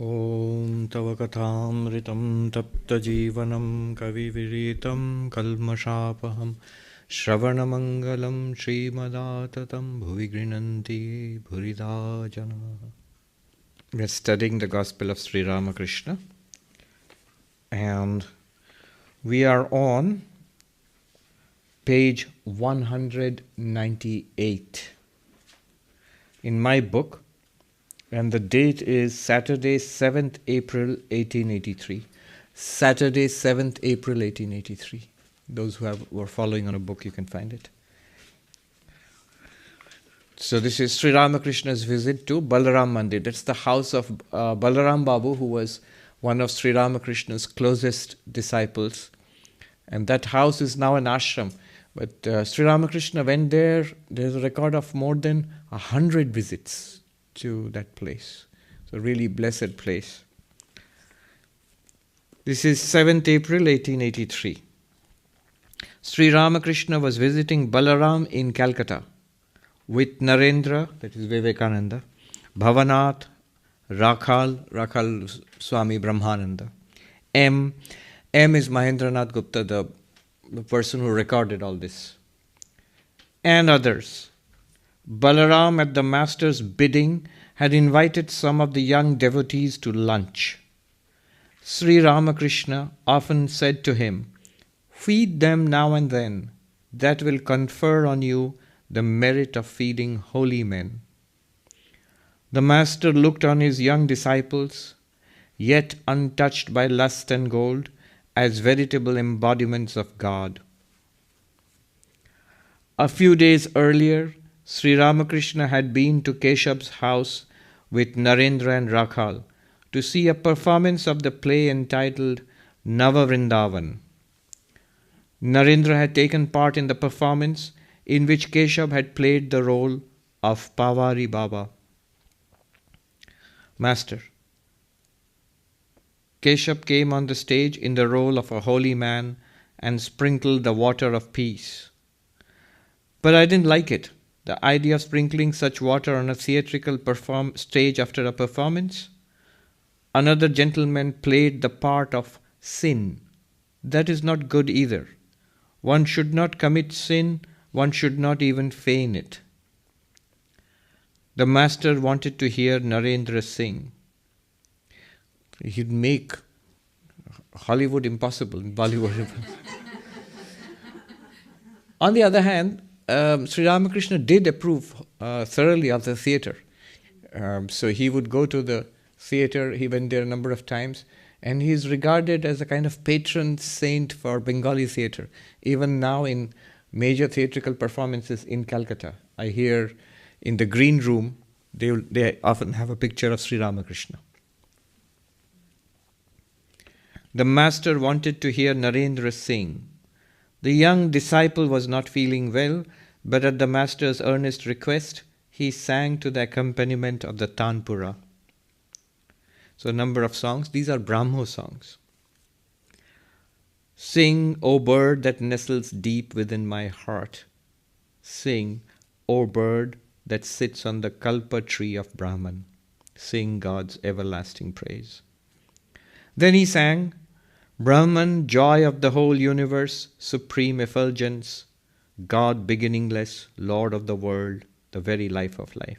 Om Tava Kathamritam Tapta Jivanam Kaviviritam Kalmashapaham Shravanamangalam Srimadaatatam Bhuvigrinanti Bhurida Jana. We are studying the Gospel of Sri Ramakrishna, and we are on page 198 in my book, and the date is Saturday, 7th April 1883. Saturday, 7th April 1883. Those who were following on a book, you can find it. So this is Sri Ramakrishna's visit to Balaram Mandir. That's the house of Balaram Babu, who was one of Sri Ramakrishna's closest disciples. And that house is now an ashram. But Sri Ramakrishna went there. There's a record of more than 100 visits to that place. It's a really blessed place. This is 7th April 1883. Sri Ramakrishna was visiting Balaram in Calcutta with Narendra, that is Vivekananda, Bhavanath, Rakhal Swami Brahmananda. M is Mahendranath Gupta, the person who recorded all this, and others. Balaram, at the master's bidding, had invited some of the young devotees to lunch. Sri Ramakrishna often said to him, "Feed them now and then. That will confer on you the merit of feeding holy men." The master looked on his young disciples, yet untouched by lust and gold, as veritable embodiments of God. A few days earlier, Sri Ramakrishna had been to Keshav's house with Narendra and Rakhal to see a performance of the play entitled Nava Vrindavan. Narendra had taken part in the performance, in which Keshav had played the role of Pavari Baba. Master. Keshav came on the stage in the role of a holy man and sprinkled the water of peace. But I didn't like it. The idea of sprinkling such water on a theatrical stage after a performance. Another gentleman played the part of sin. That is not good either. One should not commit sin, one should not even feign it. The master wanted to hear Narendra sing. He'd make Hollywood impossible, Bollywood impossible. On the other hand, Sri Ramakrishna did approve thoroughly of the theatre. So he would go to the theatre, he went there a number of times, and he is regarded as a kind of patron saint for Bengali theatre. Even now in major theatrical performances in Calcutta, I hear in the green room, they often have a picture of Sri Ramakrishna. The master wanted to hear Narendra sing. The young disciple was not feeling well, but at the master's earnest request, he sang to the accompaniment of the Tanpura. So a number of songs. These are Brahmo songs. Sing, O bird that nestles deep within my heart. Sing, O bird that sits on the Kalpa tree of Brahman. Sing God's everlasting praise. Then he sang, Brahman, joy of the whole universe, supreme effulgence, God beginningless, Lord of the world, the very life of life.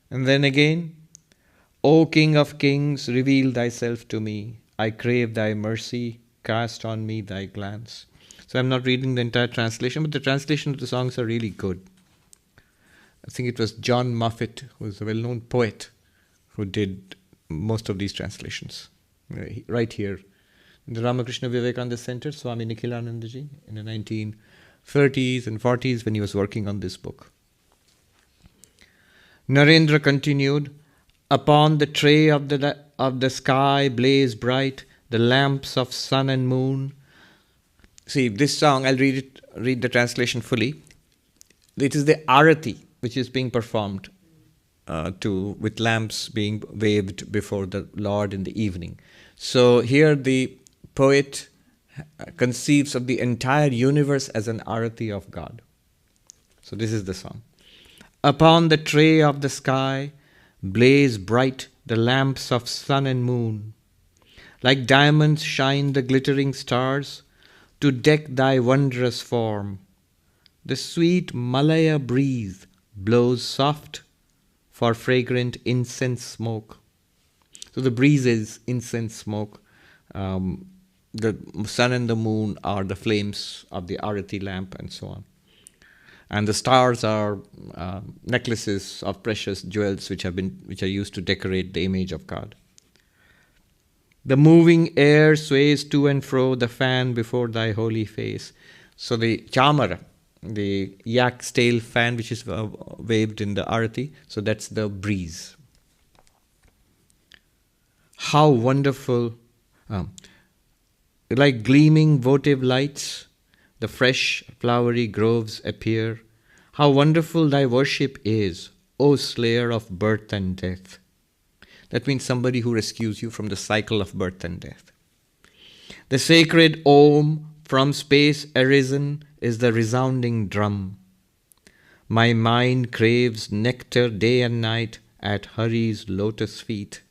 And then again, O King of kings, reveal thyself to me. I crave thy mercy, cast on me thy glance. So I'm not reading the entire translation, but the translation of the songs are really good. I think it was John Moffat, who was a well-known poet, who did most of these translations. Right here in the Ramakrishna Vivekananda Center, Swami Nikhilananda ji, in the 1930s and 40s when he was working on this book. Narendra continued, upon the tray of the sky blaze bright the lamps of sun and moon. See, this song, I'll read the translation fully. It is the arati which is being performed with lamps being waved before the Lord in the evening. So here the poet conceives of the entire universe as an arati of God. So this is the song. Upon the tray of the sky blaze bright the lamps of sun and moon. Like diamonds shine the glittering stars to deck thy wondrous form. The sweet Malaya breeze blows soft for fragrant incense smoke. So the breeze is incense smoke. The sun and the moon are the flames of the Arati lamp and so on. And the stars are necklaces of precious jewels which are used to decorate the image of God. The moving air sways to and fro, the fan before thy holy face. So the chamara, the yak's tail fan which is waved in the arati, so that's the breeze. How wonderful, like gleaming votive lights, the fresh flowery groves appear. How wonderful thy worship is, O slayer of birth and death. That means somebody who rescues you from the cycle of birth and death. The sacred Om from space arisen is the resounding drum. My mind craves nectar day and night at Hari's lotus feet.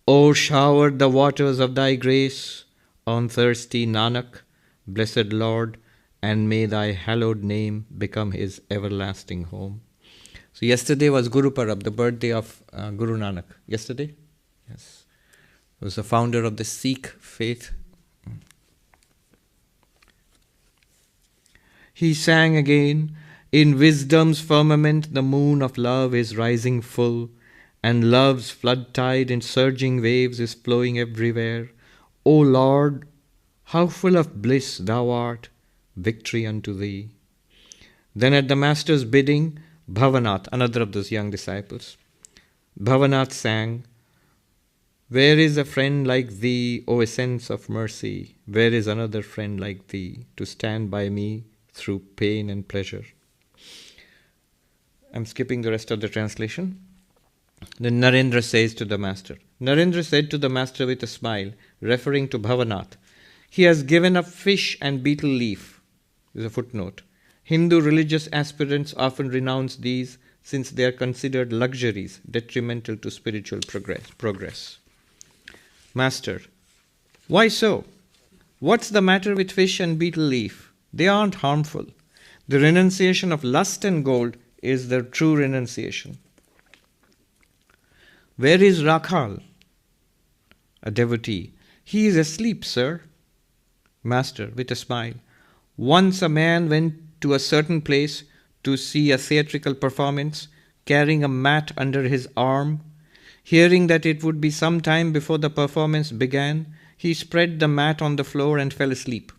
O shower the waters of thy grace on thirsty Nanak, blessed Lord, and may thy hallowed name become his everlasting home. So yesterday was Guru Parab, the birthday of Guru Nanak. Yesterday? Yes. He was the founder of the Sikh faith. He sang again, in wisdom's firmament the moon of love is rising full, and love's flood tide in surging waves is flowing everywhere. O Lord, how full of bliss thou art, victory unto thee. Then at the master's bidding, Bhavanath, another of those young disciples, Bhavanath sang, where is a friend like thee, O essence of mercy? Where is another friend like thee, to stand by me through pain and pleasure? I'm skipping the rest of the translation. Then Narendra says to the master. Narendra said to the master with a smile, referring to Bhavanath, he has given up fish and betel leaf. This is a footnote. Hindu religious aspirants often renounce these since they are considered luxuries detrimental to spiritual progress. Master, why so? What's the matter with fish and betel leaf? They aren't harmful. The renunciation of lust and gold is the true renunciation. Where is Rakhal? A devotee. He is asleep, sir. Master, with a smile. Once a man went to a certain place to see a theatrical performance, carrying a mat under his arm. Hearing that it would be some time before the performance began, he spread the mat on the floor and fell asleep.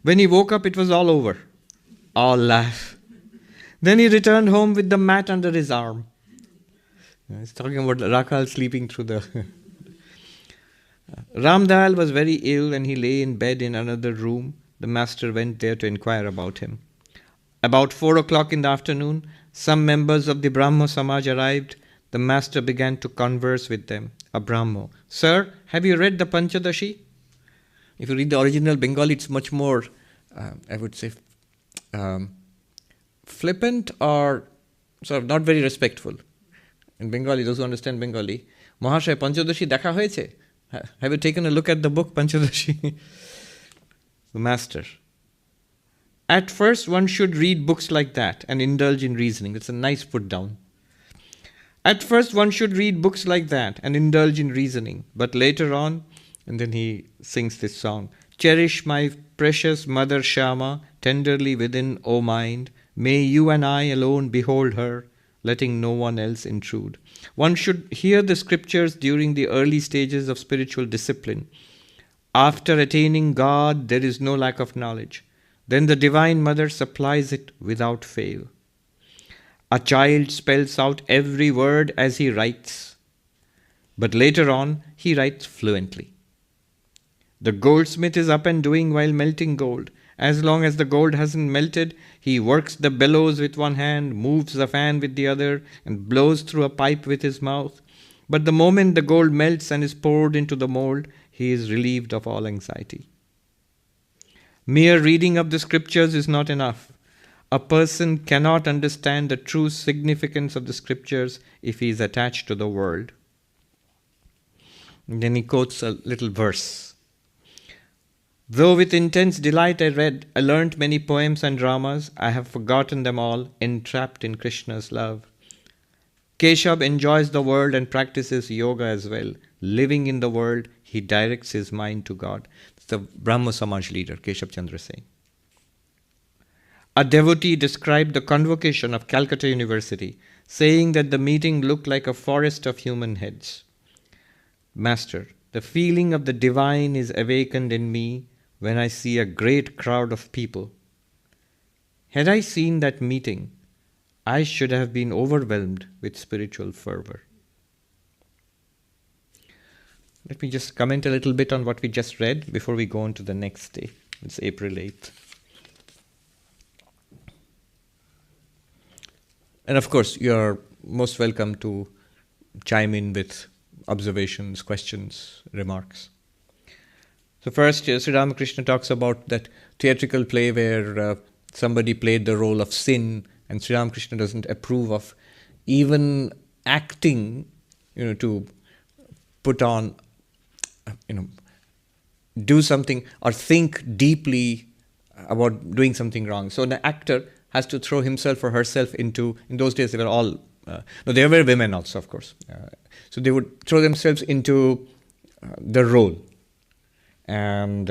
When he woke up, it was all over. All laugh. Then he returned home with the mat under his arm. He's talking about Rakhal sleeping through the... Ramdayal was very ill and he lay in bed in another room. The master went there to inquire about him. About 4 o'clock in the afternoon, some members of the Brahmo Samaj arrived. The master began to converse with them. A Brahmo. Sir, have you read the Panchadashi? If you read the original Bengali, it's much more, I would say, flippant or sort of not very respectful. In Bengali, those who understand Bengali, Mahashaya, Panchadashi dekha hoyeche? Have you taken a look at the book Panchadashi? The master. At first, one should read books like that and indulge in reasoning. It's a nice put down. At first, one should read books like that and indulge in reasoning. But later on, and then he sings this song. Cherish my precious mother Shama tenderly within, O mind. May you and I alone behold her, letting no one else intrude. One should hear the scriptures during the early stages of spiritual discipline. After attaining God, there is no lack of knowledge. Then the Divine Mother supplies it without fail. A child spells out every word as he writes, but later on he writes fluently. The goldsmith is up and doing while melting gold. As long as the gold hasn't melted, he works the bellows with one hand, moves the fan with the other, and blows through a pipe with his mouth. But the moment the gold melts and is poured into the mold, he is relieved of all anxiety. Mere reading of the scriptures is not enough. A person cannot understand the true significance of the scriptures if he is attached to the world. And then he quotes a little verse. Though with intense delight I read, I learnt many poems and dramas, I have forgotten them all, entrapped in Krishna's love. Keshav enjoys the world and practices yoga as well. Living in the world, he directs his mind to God. It's the Brahmo Samaj leader, Keshav Chandra saying. A devotee described the convocation of Calcutta University, saying that the meeting looked like a forest of human heads. Master, the feeling of the divine is awakened in me when I see a great crowd of people. Had I seen that meeting, I should have been overwhelmed with spiritual fervor. Let me just comment a little bit on what we just read before we go on to the next day. It's April 8th. And of course, you're most welcome to chime in with observations, questions, remarks. So first, Sri Ramakrishna talks about that theatrical play where somebody played the role of sin, and Sri Ramakrishna doesn't approve of even acting, to put on, do something or think deeply about doing something wrong. So the actor has to throw himself or herself into, in those days they were all, there were women also, of course. So they would throw themselves into the role. And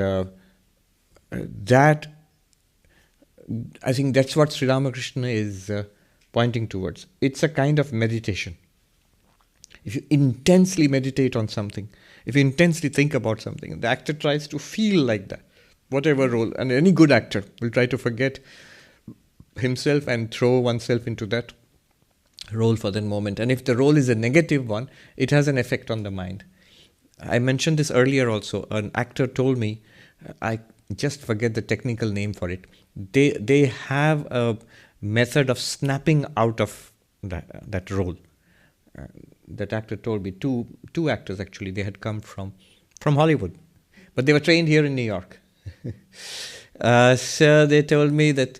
that, I think that's what Sri Ramakrishna is pointing towards. It's a kind of meditation. If you intensely meditate on something, if you intensely think about something, the actor tries to feel like that, whatever role, and any good actor will try to forget himself and throw oneself into that role for that moment. And if the role is a negative one, it has an effect on the mind. I mentioned this earlier also. An actor told me, I just forget the technical name for it. They have a method of snapping out of that role. That actor told me, two actors actually, they had come from Hollywood, but they were trained here in New York. So they told me that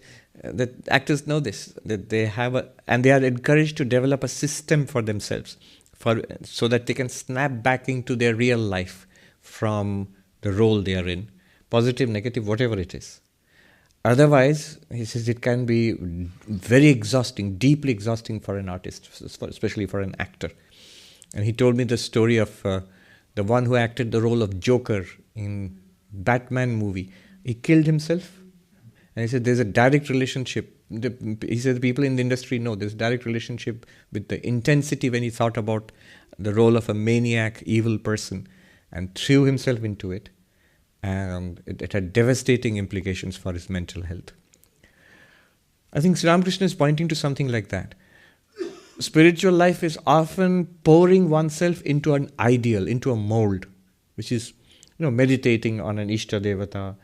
actors know this, that they have and they are encouraged to develop a system for themselves, so that they can snap back into their real life from the role they are in, positive, negative, whatever it is. Otherwise, he says, it can be very exhausting, deeply exhausting for an artist, especially for an actor. And he told me the story of the one who acted the role of Joker in Batman movie. He killed himself. And he said there's a direct relationship. He said the people in the industry know there's a direct relationship with the intensity when he thought about the role of a maniac, evil person, and threw himself into it. And it had devastating implications for his mental health. I think Sri Ramakrishna is pointing to something like that. Spiritual life is often pouring oneself into an ideal, into a mold, which is, meditating on an Ishta Devata,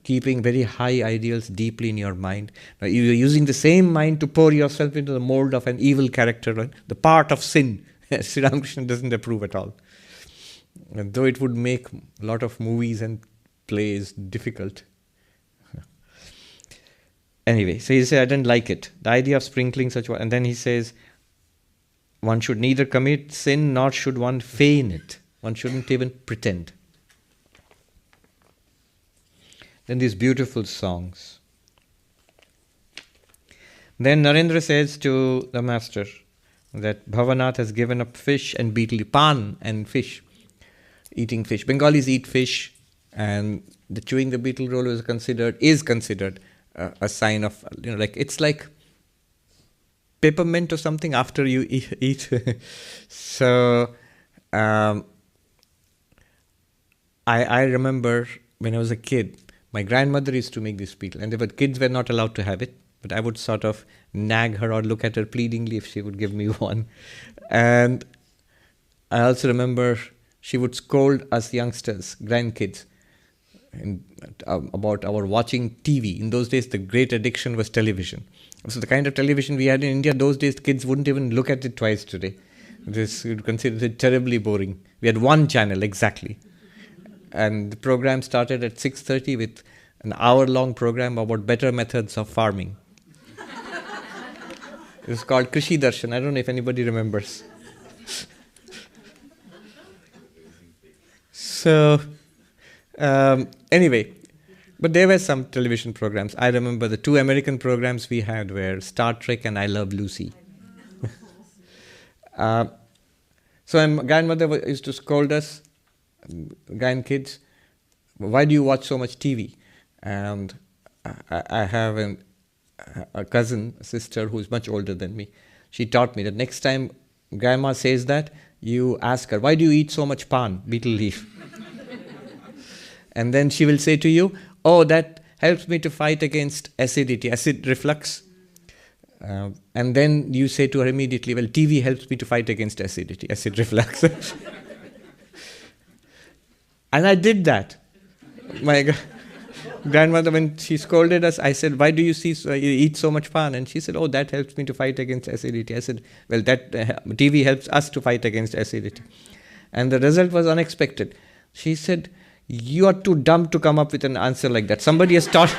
keeping very high ideals deeply in your mind. Now, you're using the same mind to pour yourself into the mold of an evil character, right? The part of sin. Sri Ramakrishna doesn't approve at all. And though it would make a lot of movies and plays difficult. Anyway, so he said, I didn't like it. The idea of sprinkling such one. And then he says, one should neither commit sin nor should one feign it. One shouldn't even pretend. Then these beautiful songs. Then Narendra says to the master that Bhavanath has given up fish and beetle, pan and fish, eating fish. Bengalis eat fish, and the chewing the beetle roll is considered a sign of, it's like peppermint or something after you eat. So I remember when I was a kid, my grandmother used to make this beetle, and kids were not allowed to have it, but I would sort of nag her or look at her pleadingly if she would give me one. And I also remember she would scold us youngsters, grandkids, about our watching TV. In those days, the great addiction was television. So the kind of television we had in India, those days, kids wouldn't even look at it twice today. This would consider it terribly boring. We had one channel, exactly. And the program started at 6:30 with an hour-long program about better methods of farming. It was called Krishi Darshan. I don't know if anybody remembers. So, anyway, but there were some television programs. I remember the two American programs we had were Star Trek and I Love Lucy. So my grandmother used to scold us, grandkids, why do you watch so much TV? And I have a cousin, a sister who is much older than me. She taught me that next time grandma says that, you ask her, why do you eat so much pan, betel leaf? And then she will say to you, oh, that helps me to fight against acidity, acid reflux. And then you say to her immediately, well, TV helps me to fight against acidity, acid reflux. And I did that. My grandmother, when she scolded us, I said, why do you eat so much pan? And she said, oh, that helps me to fight against acidity. I said, well, that TV helps us to fight against acidity. And the result was unexpected. She said, you are too dumb to come up with an answer like that. Somebody has taught...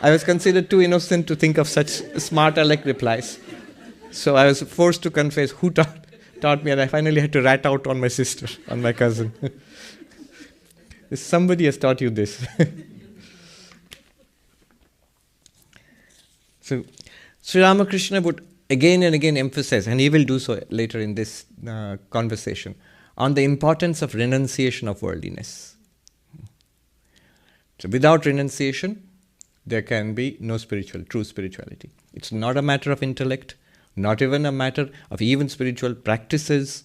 I was considered too innocent to think of such smart aleck replies. So I was forced to confess who taught me, and I finally had to rat out on my sister, on my cousin. Somebody has taught you this. So Sri Ramakrishna would again and again emphasize, and he will do so later in this conversation, on the importance of renunciation of worldliness. So without renunciation, there can be no true spirituality. It's not a matter of intellect, not even a matter of even spiritual practices,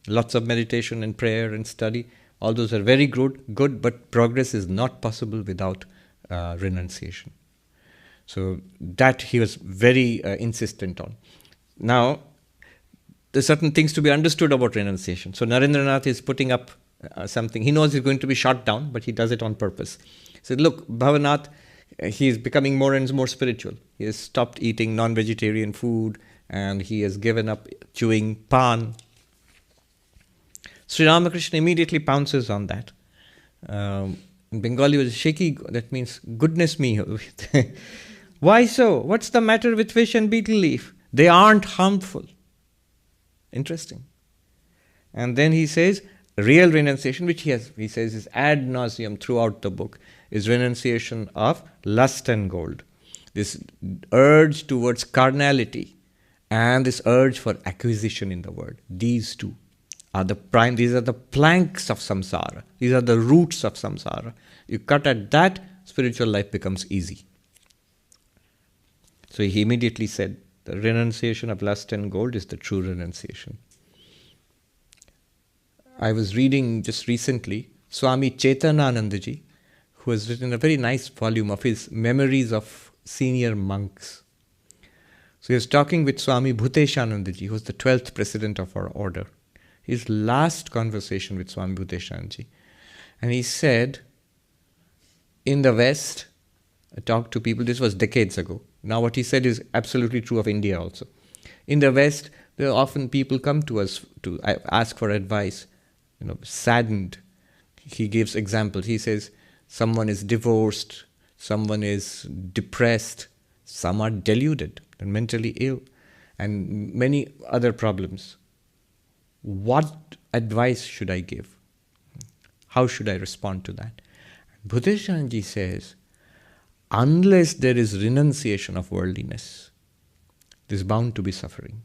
lots of meditation and prayer and study. All those are very good, but progress is not possible without renunciation. So that he was very insistent on. Now, there's certain things to be understood about renunciation. So Narendranath is putting up something. He knows he's going to be shot down, but he does it on purpose. He said, look, Bhavanath, he is becoming more and more spiritual. He has stopped eating non-vegetarian food and he has given up chewing pan. Sri Ramakrishna immediately pounces on that. In Bengali, was shaky, that means, goodness me. Why so? What's the matter with fish and betel leaf? They aren't harmful. Interesting. And then he says, real renunciation, which he says is ad nauseum throughout the book, is renunciation of lust and gold. This urge towards carnality and this urge for acquisition in the world. These two are these are the planks of samsara. These are the roots of samsara. You cut at that, spiritual life becomes easy. So he immediately said, the renunciation of lust and gold is the true renunciation. I was reading just recently Swami Chetananandaji, who has written a very nice volume of his memories of senior monks. So he was talking with Swami Bhuteshanandaji, who was the 12th president of our order. His last conversation with Swami Bhuteshanandaji. And he said, in the West, I talked to people, this was decades ago. Now what he said is absolutely true of India also. In the West, there are often people come to us to ask for advice, saddened. He gives examples. He says, someone is divorced, someone is depressed, some are deluded and mentally ill, and many other problems. What advice should I give? How should I respond to that? Bhuteshanji says, unless there is renunciation of worldliness, there's bound to be suffering.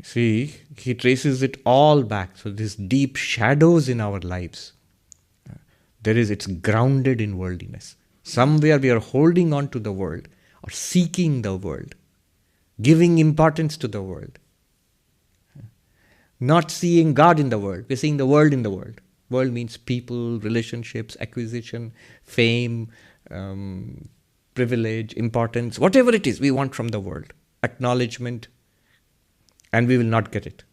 See, he traces it all back. So these deep shadows in our lives, it's grounded in worldliness. Somewhere we are holding on to the world or seeking the world, giving importance to the world. Not seeing God in the world, we're seeing the world in the world. World means people, relationships, acquisition, fame, privilege, importance, whatever it is we want from the world, acknowledgement, and we will not get it.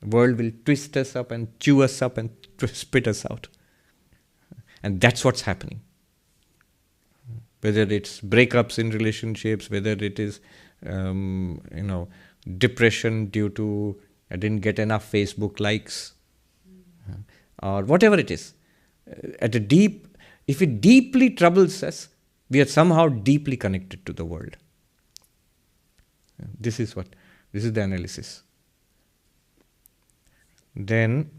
The world will twist us up and chew us up and spit us out. And that's what's happening. Whether it's breakups in relationships, whether it is, depression due to I didn't get enough Facebook likes, or whatever it is. If it deeply troubles us, we are somehow deeply connected to the world. This is the analysis. Then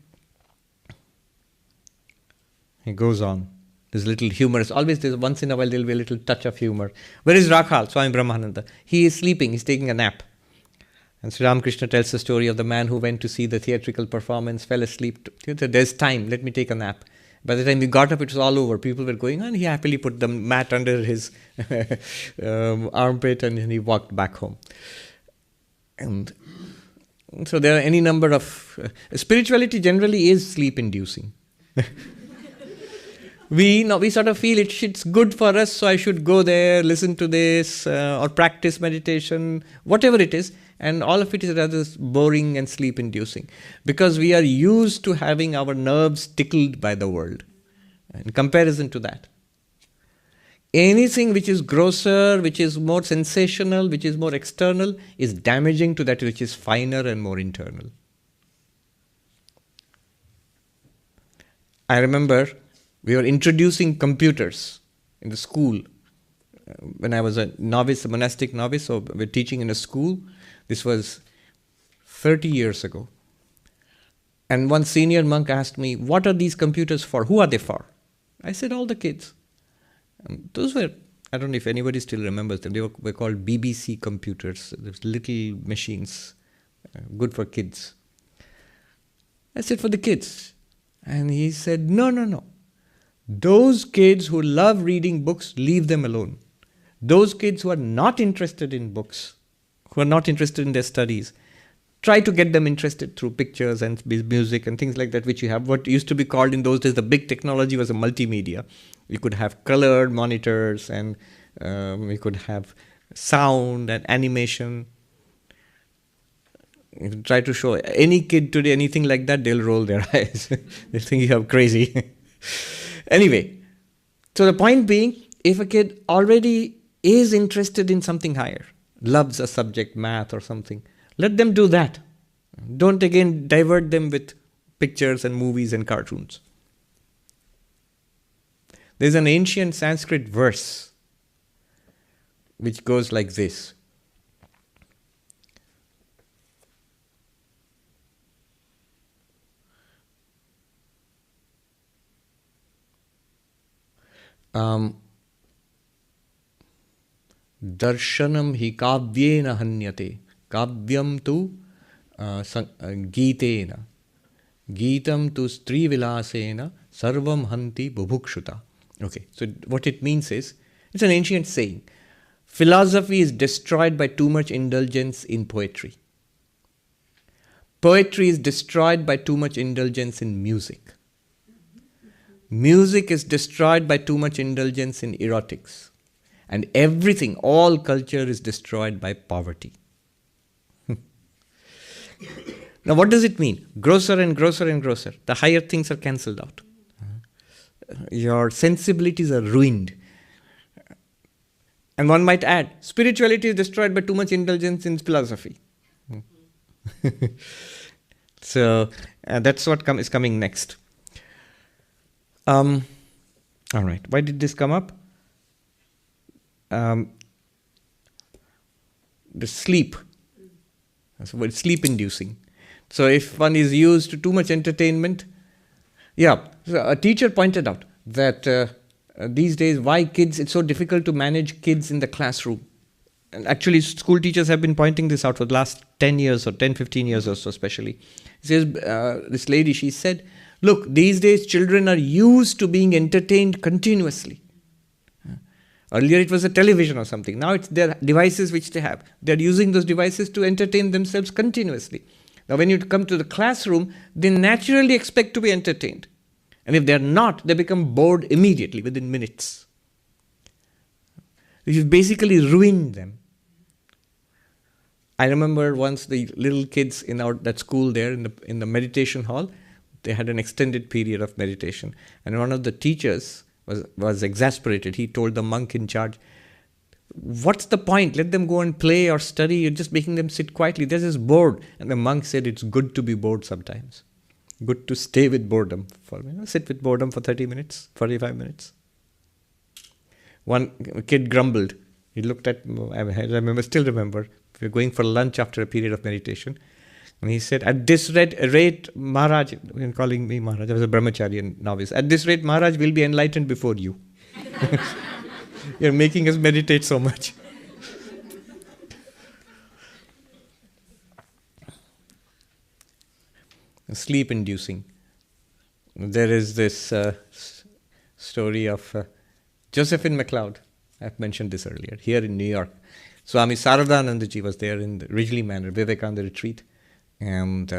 he goes on. There's little humorous. Always there's once in a while there'll be a little touch of humor. Where is Rakhal, Swami Brahmananda? He is sleeping, he's taking a nap. And Sri Ramakrishna tells the story of the man who went to see the theatrical performance, fell asleep. There's time, let me take a nap. By the time he got up, it was all over. People were going on. He happily put the mat under his armpit and he walked back home. And so there are any number of... spirituality generally is sleep-inducing. We sort of feel it's good for us, so I should go there, listen to this, or practice meditation, whatever it is. And all of it is rather boring and sleep-inducing. Because we are used to having our nerves tickled by the world. In comparison to that. Anything which is grosser, which is more sensational, which is more external, is damaging to that which is finer and more internal. I remember we were introducing computers in the school. When I was a novice, a monastic novice, so we were teaching in a school. This was 30 years ago. And one senior monk asked me, what are these computers for? Who are they for? I said, all the kids. And those were, I don't know if anybody still remembers them, they were called BBC computers. Those little machines, good for kids. I said, for the kids. And he said, no. Those kids who love reading books, leave them alone. Those kids who are not interested in books, who are not interested in their studies, try to get them interested through pictures and music and things like that, which you have. What used to be called in those days, the big technology was a multimedia. You could have colored monitors and you could have sound and animation. If you try to show any kid today anything like that, they'll roll their eyes. They'll think you're crazy. Anyway, so the point being, if a kid already is interested in something higher, loves a subject, math or something, let them do that. Don't again divert them with pictures and movies and cartoons. There's an ancient Sanskrit verse which goes like this. Darshanam hi kavyena hanyate. Kavyam tu gitena. Gitam tu strivilasena sarvam hanti bubhukshuta. Okay, so what it means is, it's an ancient saying. Philosophy is destroyed by too much indulgence in poetry. Poetry is destroyed by too much indulgence in music. Music is destroyed by too much indulgence in erotics. And everything, all culture is destroyed by poverty. Now what does it mean? Grosser and grosser and grosser. The higher things are cancelled out. Your sensibilities are ruined. And one might add, spirituality is destroyed by too much indulgence in philosophy. So that's what is coming next. All right, why did this come up? The sleep. So it's sleep-inducing. So if one is used to too much entertainment, so a teacher pointed out that these days why it's so difficult to manage kids in the classroom. And actually school teachers have been pointing this out for the last 10 years or 10, 15 years or so especially. She says, this lady, she said, look, these days children are used to being entertained continuously. Earlier it was a television or something. Now it's their devices which they have. They're using those devices to entertain themselves continuously. Now when you come to the classroom, they naturally expect to be entertained. And if they're not, they become bored immediately, within minutes. You've basically ruined them. I remember once the little kids in that school there in the meditation hall, they had an extended period of meditation. And one of the teachers was exasperated. He told the monk in charge, what's the point? Let them go and play or study. You're just making them sit quietly. They're just bored. And the monk said, it's good to be bored sometimes. Good to stay with boredom. Sit with boredom for 30 minutes, 45 minutes. One kid grumbled. He looked at, still remember, we were going for lunch after a period of meditation. And he said, at this rate, Maharaj, calling me Maharaj, I was a brahmachari and novice, at this rate, Maharaj will be enlightened before you. You're making us meditate so much. Sleep inducing. There is this story of Josephine MacLeod. I've mentioned this earlier, here in New York. Swami Sarvapriyananda was there in the Ridgely Manor, Vivekananda retreat. And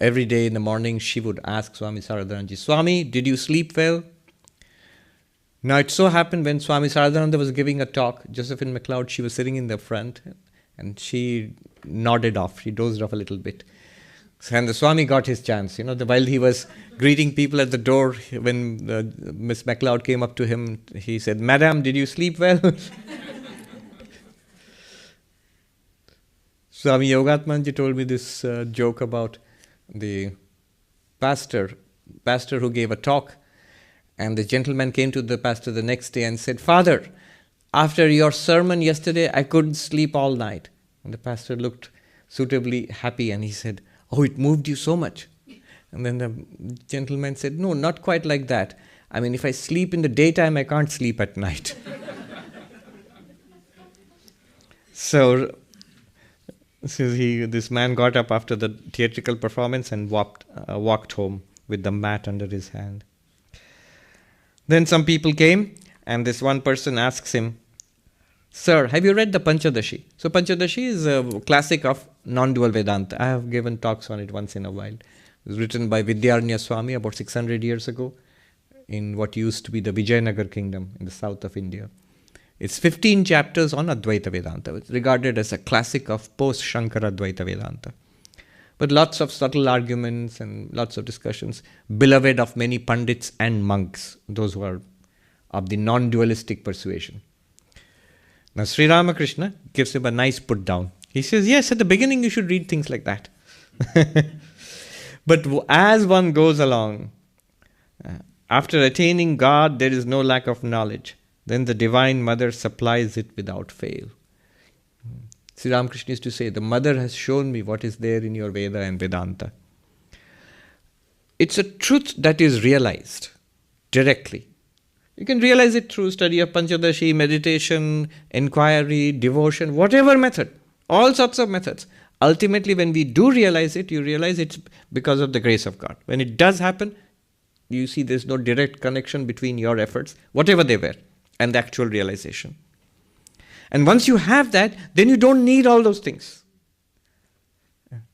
every day in the morning, she would ask Swami Sarvapriyananda, Swami, did you sleep well? Now, it so happened when Swami Sarvapriyananda was giving a talk, Josephine MacLeod, she was sitting in the front, and she nodded off. She dozed off a little bit. And the Swami got his chance. While he was greeting people at the door, when Miss MacLeod came up to him, he said, Madam, did you sleep well? Swami Yogatmanji told me this joke about the pastor who gave a talk, and the gentleman came to the pastor the next day and said, Father, after your sermon yesterday, I couldn't sleep all night. And the pastor looked suitably happy and he said, oh, it moved you so much. And then the gentleman said, no, not quite like that. I mean, if I sleep in the daytime, I can't sleep at night. So this man got up after the theatrical performance and walked home with the mat under his hand. Then some people came, and this one person asks him, Sir, have you read the Panchadashi? So Panchadashi is a classic of non-dual Vedanta. I have given talks on it once in a while. It was written by Vidyaranya Swami about 600 years ago in what used to be the Vijayanagar kingdom in the south of India. It's 15 chapters on Advaita Vedanta. It's regarded as a classic of post-Shankara Advaita Vedanta. But lots of subtle arguments and lots of discussions, beloved of many pandits and monks, those who are of the non-dualistic persuasion. Now Sri Ramakrishna gives him a nice put down. He says, yes, at the beginning you should read things like that. But as one goes along, after attaining God, there is no lack of knowledge. Then the Divine Mother supplies it without fail. Sri Ramakrishna used to say, the Mother has shown me what is there in your Veda and Vedanta. It's a truth that is realized directly. You can realize it through study of Panchadashi, meditation, inquiry, devotion, whatever method, all sorts of methods. Ultimately, when we do realize it, you realize it's because of the grace of God. When it does happen, you see there's no direct connection between your efforts, whatever they were, and the actual realization. And once you have that, then you don't need all those things.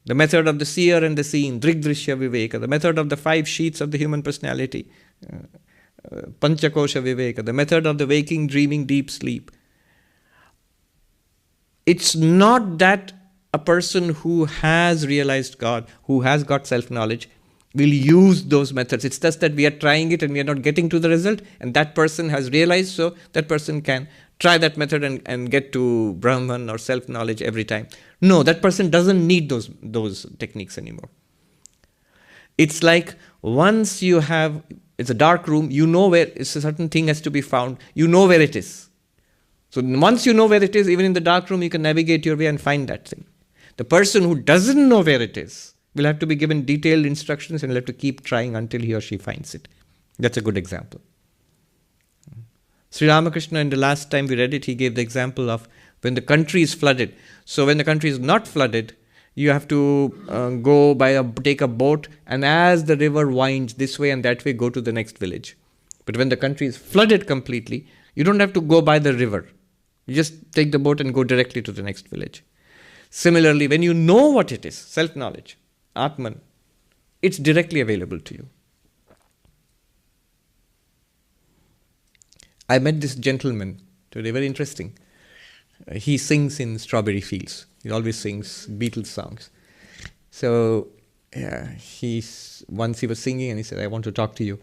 The method of the seer and the seen, Drigdrishya Viveka, the method of the 5 sheets of the human personality, Panchakosha Viveka, the method of the waking, dreaming, deep sleep. It's not that a person who has realized God, who has got self-knowledge, will use those methods. It's just that we are trying it and we are not getting to the result, and that person has realized, so that person can try that method and get to Brahman or self-knowledge every time. No, that person doesn't need those techniques anymore. It's like once you have, it's a dark room, you know where a certain thing has to be found, you know where it is. So once you know where it is, even in the dark room, you can navigate your way and find that thing. The person who doesn't know where it is will have to be given detailed instructions and will have to keep trying until he or she finds it. That's a good example. Sri Ramakrishna, in the last time we read it, he gave the example of when the country is flooded. So when the country is not flooded, you have to take a boat, and as the river winds this way and that way, go to the next village. But when the country is flooded completely, you don't have to go by the river. You just take the boat and go directly to the next village. Similarly, when you know what it is, self-knowledge, Atman, it's directly available to you. I met this gentleman today, very interesting. He sings in strawberry fields. He always sings Beatles songs. So once he was singing and he said, I want to talk to you.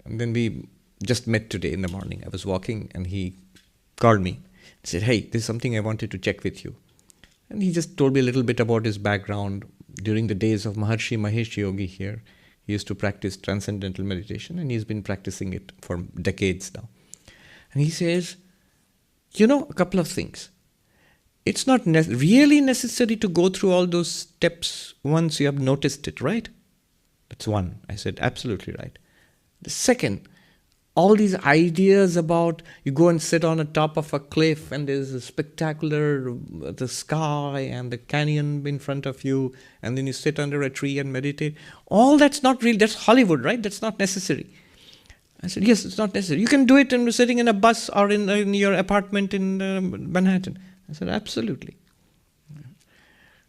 And then we just met today in the morning. I was walking and he called me. He said, hey, there's something I wanted to check with you. And he just told me a little bit about his background. During the days of Maharshi Mahesh Yogi here, he used to practice transcendental meditation, and he's been practicing it for decades now. And he says, a couple of things. it's not really necessary to go through all those steps once you have noticed it, right? That's one. I said, absolutely right. The second, all these ideas about you go and sit on the top of a cliff and there's a spectacular, the sky and the canyon in front of you, and then you sit under a tree and meditate. All that's not real. That's Hollywood, right? That's not necessary. I said, yes, it's not necessary. You can do it in sitting in a bus or in your apartment in Manhattan. I said, absolutely.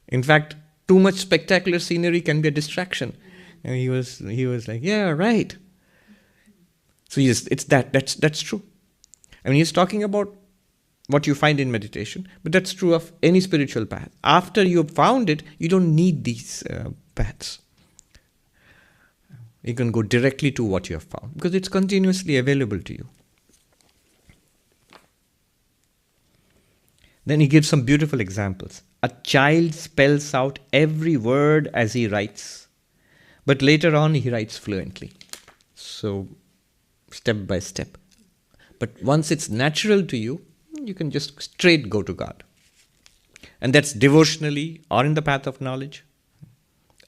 In fact, too much spectacular scenery can be a distraction. And he was like, yeah, right. So yes, that's true. I mean, he's talking about what you find in meditation, but that's true of any spiritual path. After you've found it, you don't need these paths. You can go directly to what you have found because it's continuously available to you. Then he gives some beautiful examples. A child spells out every word as he writes, but later on he writes fluently. So, step by step. But once it's natural to you, you can just straight go to God. And that's devotionally, or in the path of knowledge,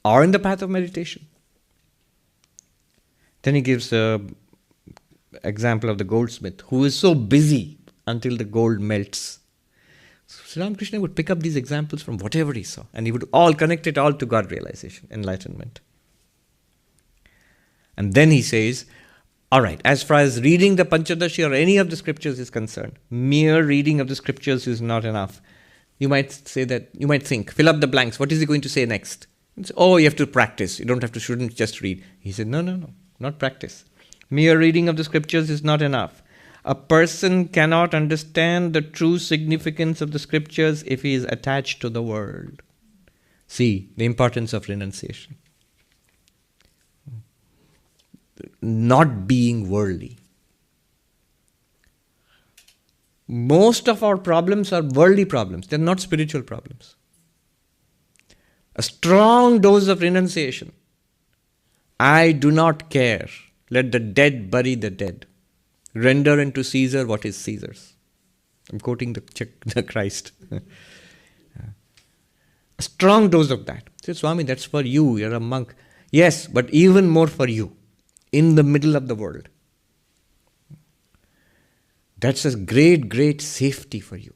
or in the path of meditation. Then he gives an example of the goldsmith who is so busy until the gold melts. So Sri Ramakrishna would pick up these examples from whatever he saw, and he would all connect it all to God realization, enlightenment. And then he says, all right, as far as reading the Panchadashi or any of the scriptures is concerned, mere reading of the scriptures is not enough. You might say that, you might think, fill up the blanks, what is he going to say next? It's, you have to practice, shouldn't just read. He said, no, not practice. Mere reading of the scriptures is not enough. A person cannot understand the true significance of the scriptures if he is attached to the world. See, the importance of renunciation. Not being worldly. Most of our problems are worldly problems. They're not spiritual problems. A strong dose of renunciation. I do not care. Let the dead bury the dead. Render unto Caesar what is Caesar's. I'm quoting the Christ. A strong dose of that. Say, Swami, that's for you. You're a monk. Yes, but even more for you. In the middle of the world. That's a great, great safety for you.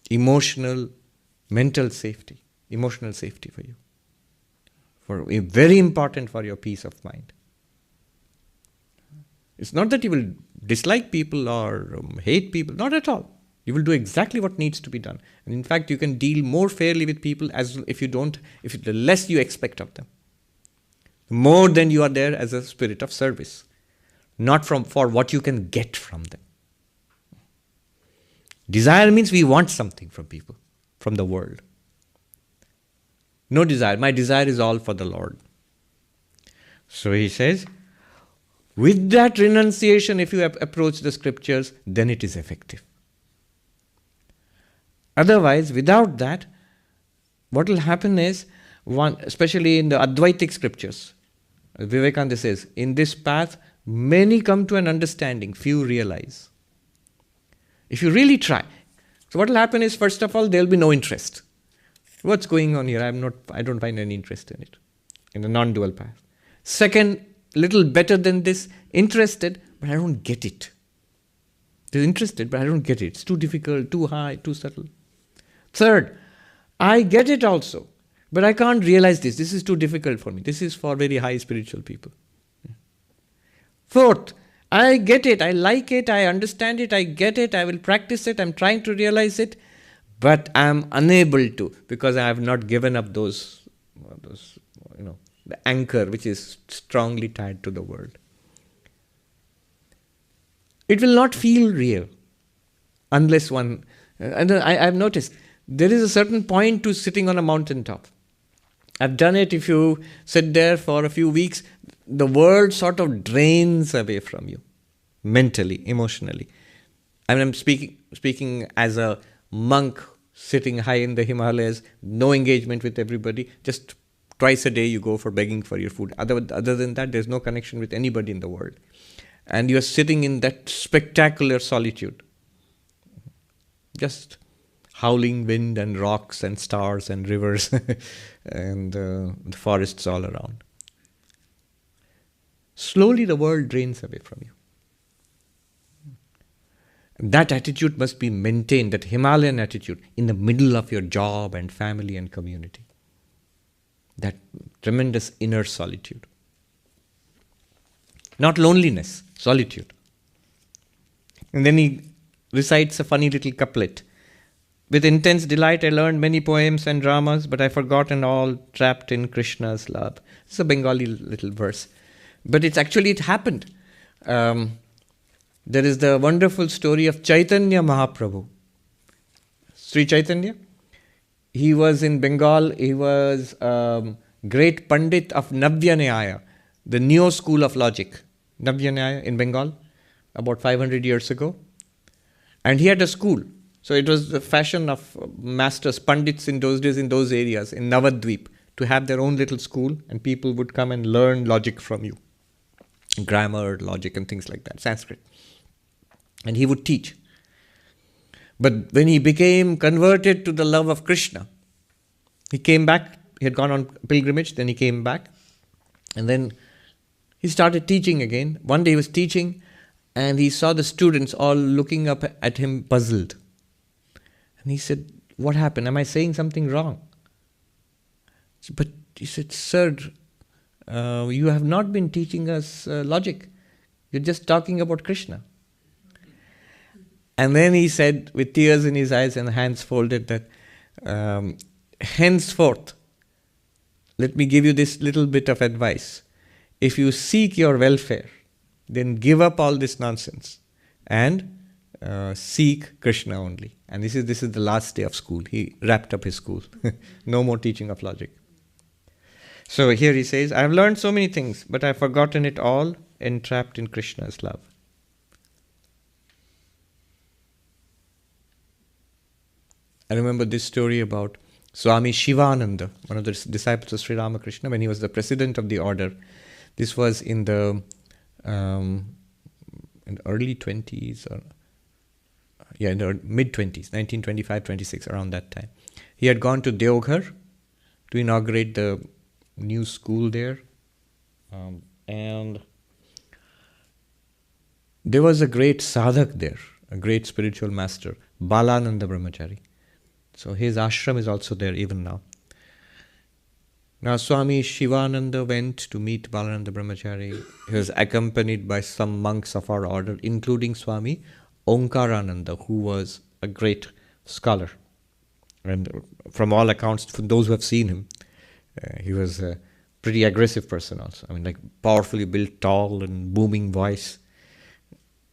Emotional, mental safety. Emotional safety for you. Very important for your peace of mind. It's not that you will dislike people or hate people. Not at all. You will do exactly what needs to be done. And in fact, you can deal more fairly with people the less you expect of them. More than you are there as a spirit of service. Not for what you can get from them. Desire means we want something from people, from the world. No desire. My desire is all for the Lord. So he says, with that renunciation, if you approach the scriptures, then it is effective. Otherwise, without that, what will happen is, especially in the Advaitic scriptures, Vivekananda says, in this path, many come to an understanding, few realize. If you really try. So what will happen is, first of all, there will be no interest. What's going on here? I don't find any interest in it. In the non-dual path. Second, little better than this, interested, but I don't get it. They're interested, but I don't get it. It's too difficult, too high, too subtle. Third, I get it also, but I can't realize this. This is too difficult for me. This is for very high spiritual people. Fourth, I get it, I like it, I understand it, I get it, I will practice it, I'm trying to realize it, but I'm unable to because I have not given up those the anchor which is strongly tied to the world. It will not feel real unless one... I've noticed there is a certain point to sitting on a mountaintop. I've done it. If you sit there for a few weeks, the world sort of drains away from you, mentally, emotionally. I mean, I'm speaking as a monk sitting high in the Himalayas, no engagement with everybody, just twice a day you go for begging for your food. Other than that, there's no connection with anybody in the world. And you're sitting in that spectacular solitude. Just howling wind and rocks and stars and rivers and the forests all around. Slowly the world drains away from you. That attitude must be maintained, that Himalayan attitude, in the middle of your job and family and community. That tremendous inner solitude. Not loneliness, solitude. And then he recites a funny little couplet. With intense delight I learned many poems and dramas, but I forgotten all, trapped in Krishna's love. It's a Bengali little verse. But it happened. There is the wonderful story of Chaitanya Mahaprabhu. Sri Chaitanya. He was in Bengal. He was great Pandit of Navya Nyaya, the Neo school of logic. Navya Nyaya in Bengal, about 500 years ago. And he had a school. So it was the fashion of masters, Pandits in those days, in those areas, in Navadvip, to have their own little school, and people would come and learn logic from you. Grammar, logic and things like that, Sanskrit. And he would teach. But when he became converted to the love of Krishna, he came back. He had gone on pilgrimage, then he came back. And then he started teaching again. One day he was teaching and he saw the students all looking up at him puzzled. And he said, "What happened? Am I saying something wrong?" But he said, "Sir, you have not been teaching us logic. You're just talking about Krishna." And then he said, with tears in his eyes and hands folded, that henceforth, let me give you this little bit of advice. If you seek your welfare, then give up all this nonsense and seek Krishna only. And this is the last day of school. He wrapped up his school. No more teaching of logic. So here he says, I have learned so many things, but I have forgotten it all, entrapped in Krishna's love. I remember this story about Swami Shivananda, one of the disciples of Sri Ramakrishna, when he was the president of the order. This was in the early 20s, in the mid-20s, 1925-26, around that time. He had gone to Deoghar to inaugurate the new school there. And there was a great sadhak there, a great spiritual master, Balananda Brahmachari. So his ashram is also there even now. Now Swami Shivananda went to meet Balananda Brahmachari. He was accompanied by some monks of our order, including Swami Onkarananda, who was a great scholar. And from all accounts, from those who have seen him, he was a pretty aggressive person also. I mean, like powerfully built, tall and booming voice.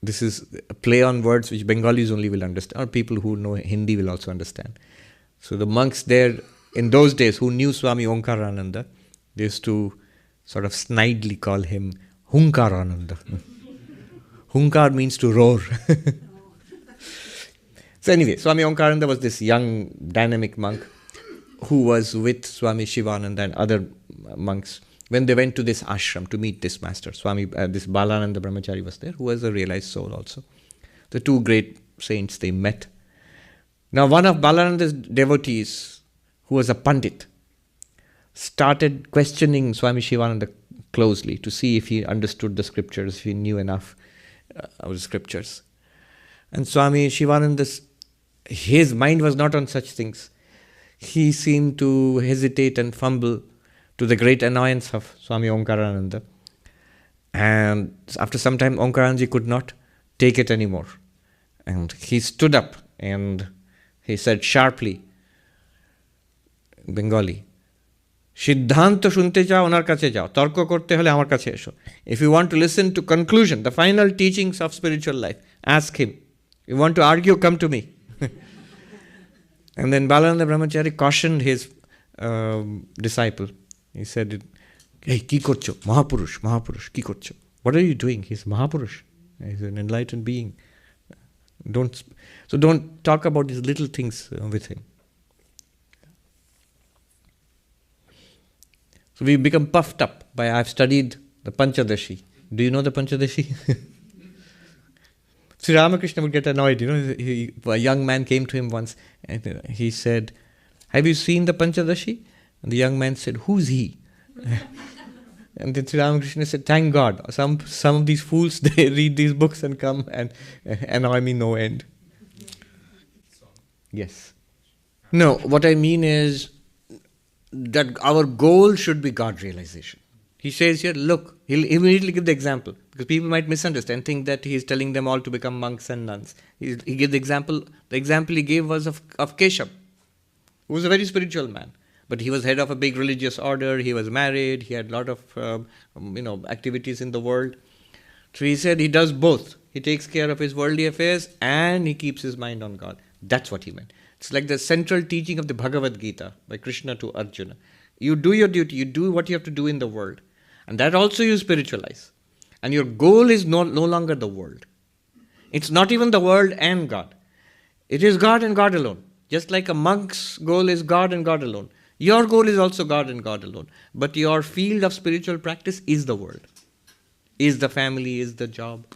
This is a play on words which Bengalis only will understand, or people who know Hindi will also understand. So the monks there, in those days, who knew Swami Onkarananda, they used to sort of snidely call him Hunkarananda. Hunkar means to roar. So anyway, Swami Onkarananda was this young, dynamic monk who was with Swami Shivananda and other monks when they went to this ashram to meet this master. This Balananda Brahmachari was there, who was a realized soul also. The two great saints, they met. Now one of Balananda's devotees, who was a Pandit, started questioning Swami Shivananda closely to see if he understood the scriptures, if he knew enough of the scriptures. And Swami Shivananda, his mind was not on such things. He seemed to hesitate and fumble, to the great annoyance of Swami Onkarananda. And after some time, Onkaranji could not take it anymore. And he stood up and he said sharply, Bengali, Siddhanta shunte chao, onar kache jao. Tarko korte hole amar kache esho. If you want to listen to conclusion, the final teachings of spiritual life, ask him. You want to argue, come to me. And then Balananda Brahmachari cautioned his disciple. He said, hey, ki korcho? Mahapurush, ki korcho? What are you doing? He's Mahapurush. He's an enlightened being. Don't talk about these little things with him. So we become puffed up by, I've studied the Panchadashi. Do you know the Panchadashi? Sri Ramakrishna would get annoyed. A young man came to him once and he said, "Have you seen the Panchadashi?" And the young man said, "Who's he?" And then Sri Ramakrishna said, "Thank God. Some of these fools, they read these books and come and annoy me no end." Yes. No, what I mean is that our goal should be God realization. He says here, look, he'll immediately give the example, because people might misunderstand and think that he's telling them all to become monks and nuns. He gives the example he gave was of Keshav, who was a very spiritual man. But he was head of a big religious order, he was married, he had a lot of activities in the world. So he said he does both. He takes care of his worldly affairs and he keeps his mind on God. That's what he meant. It's like the central teaching of the Bhagavad Gita by Krishna to Arjuna. You do your duty, you do what you have to do in the world. And that also you spiritualize. And your goal is no longer the world. It's not even the world and God. It is God and God alone. Just like a monk's goal is God and God alone. Your goal is also God and God alone. But your field of spiritual practice is the world. Is the family, is the job.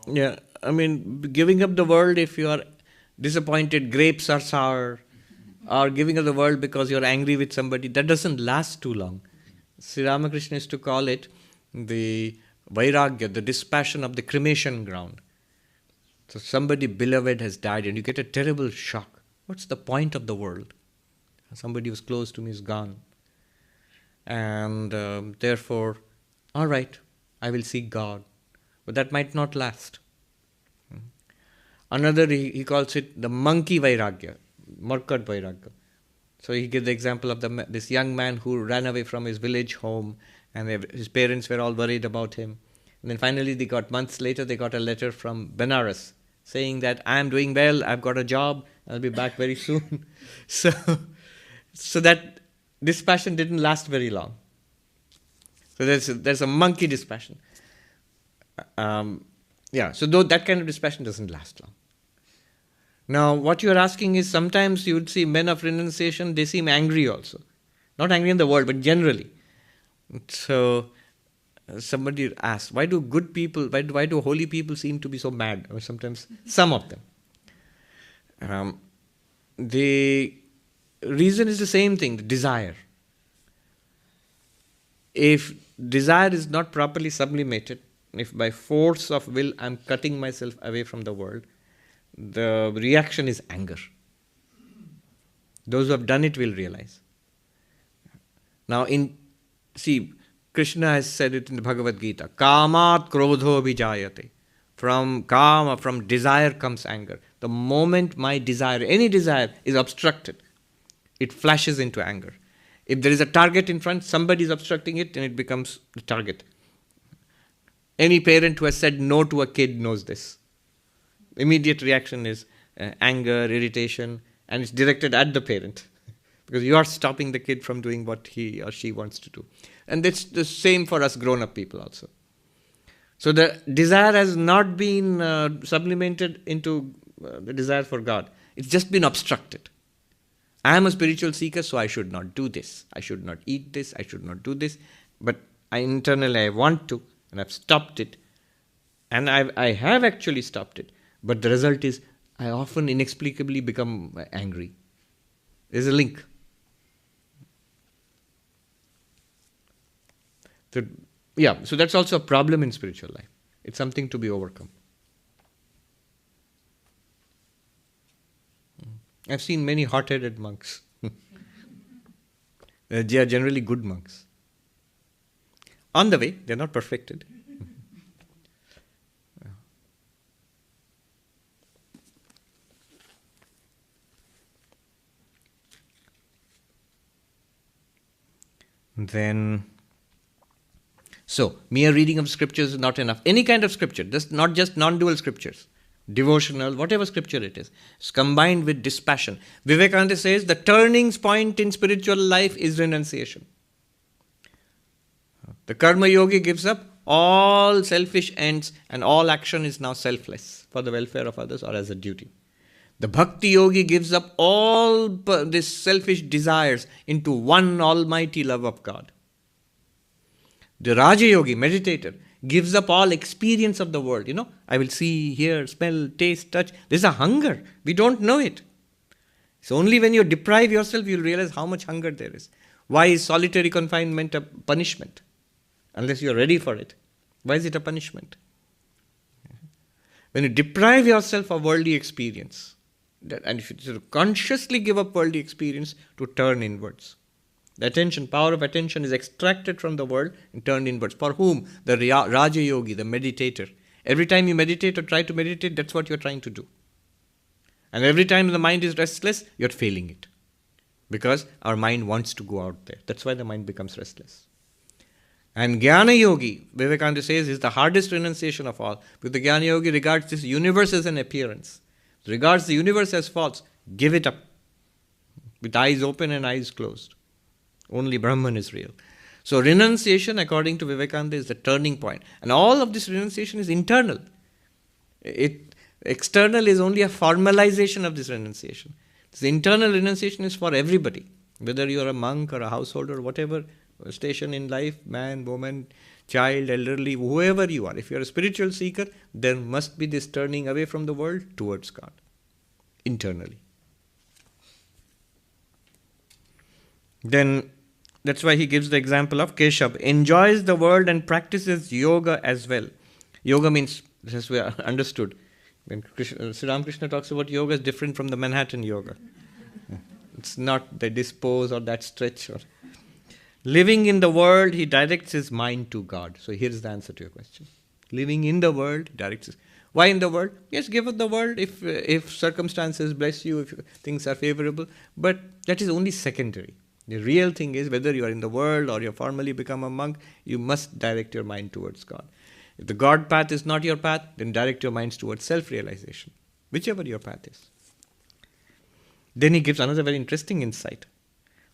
Yeah, I mean, giving up the world if you are disappointed, grapes are sour, or giving up the world because you're angry with somebody, that doesn't last too long. Sri Ramakrishna used to call it the vairagya, the dispassion of the cremation ground. So somebody beloved has died and you get a terrible shock. What's the point of the world? Somebody who's close to me is gone. And therefore, all right, I will seek God. But that might not last. Another, he calls it the monkey vairagya, Markat vairagya. So he gives the example of this young man who ran away from his village home and his parents were all worried about him. And then finally months later, they got a letter from Benares saying that I am doing well, I've got a job, I'll be back very soon. So that dispassion didn't last very long. So there's a monkey dispassion. So though that kind of dispassion doesn't last long. Now, what you are asking is sometimes you would see men of renunciation, they seem angry also. Not angry in the world, but generally. So, somebody asked, why do good people, why do holy people seem to be so mad? Or sometimes, some of them. The reason is the same thing, the desire. If desire is not properly sublimated, if by force of will I'm cutting myself away from the world, the reaction is anger. Those who have done it will realize. Now, Krishna has said it in the Bhagavad Gita, Kamat krodho vijayate. From kama, from desire comes anger. The moment my desire, any desire, is obstructed, it flashes into anger. If there is a target in front, somebody is obstructing it, and it becomes the target. Any parent who has said no to a kid knows this. Immediate reaction is anger, irritation, and it's directed at the parent because you are stopping the kid from doing what he or she wants to do. And that's the same for us grown-up people also. So the desire has not been sublimated into the desire for God. It's just been obstructed. I am a spiritual seeker, so I should not do this. I should not eat this. I should not do this. But internally I want to, and I've stopped it. And I have actually stopped it. But the result is, I often inexplicably become angry. There's a link. So that's also a problem in spiritual life. It's something to be overcome. I've seen many hot-headed monks. They are generally good monks. On the way, they're not perfected. Then, so mere reading of scriptures is not enough. Any kind of scripture, not just non-dual scriptures, devotional, whatever scripture it is combined with dispassion. Vivekananda says the turning point in spiritual life is renunciation. The karma yogi gives up all selfish ends and all action is now selfless for the welfare of others or as a duty. The bhakti yogi gives up all these selfish desires into one almighty love of God. The Raja yogi, meditator, gives up all experience of the world. I will see, hear, smell, taste, touch. There's a hunger. We don't know it. It's only when you deprive yourself, you'll realize how much hunger there is. Why is solitary confinement a punishment? Unless you're ready for it. Why is it a punishment? When you deprive yourself of worldly experience, and if you consciously give up worldly experience to turn inwards. The attention, power of attention is extracted from the world and turned inwards. For whom? The Raja Yogi, the meditator. Every time you meditate or try to meditate, that's what you're trying to do. And every time the mind is restless, you're failing it. Because our mind wants to go out there. That's why the mind becomes restless. And Jnana Yogi, Vivekananda says, is the hardest renunciation of all. Because the Jnana Yogi regards this universe as an appearance. Regards the universe as false. Give it up. With eyes open and eyes closed. Only Brahman is real. So renunciation, according to Vivekananda, is the turning point. And all of this renunciation is internal. External is only a formalization of this renunciation. This internal renunciation is for everybody. Whether you are a monk or a householder, whatever station in life, man, woman, child, elderly, whoever you are. If you are a spiritual seeker, there must be this turning away from the world towards God. Internally. Then, that's why he gives the example of Keshav. Enjoys the world and practices yoga as well. Yoga means, this is understood. When Sri Ramakrishna talks about yoga, it's different from the Manhattan yoga. It's not the dispose or that stretch. Living in the world, he directs his mind to God. So here's the answer to your question. Living in the world, he directs his... Why in the world? Yes, give up the world if circumstances bless you, if things are favorable. But that is only secondary. The real thing is, whether you are in the world or you formally become a monk, you must direct your mind towards God. If the God path is not your path, then direct your minds towards self-realization, whichever your path is. Then he gives another very interesting insight.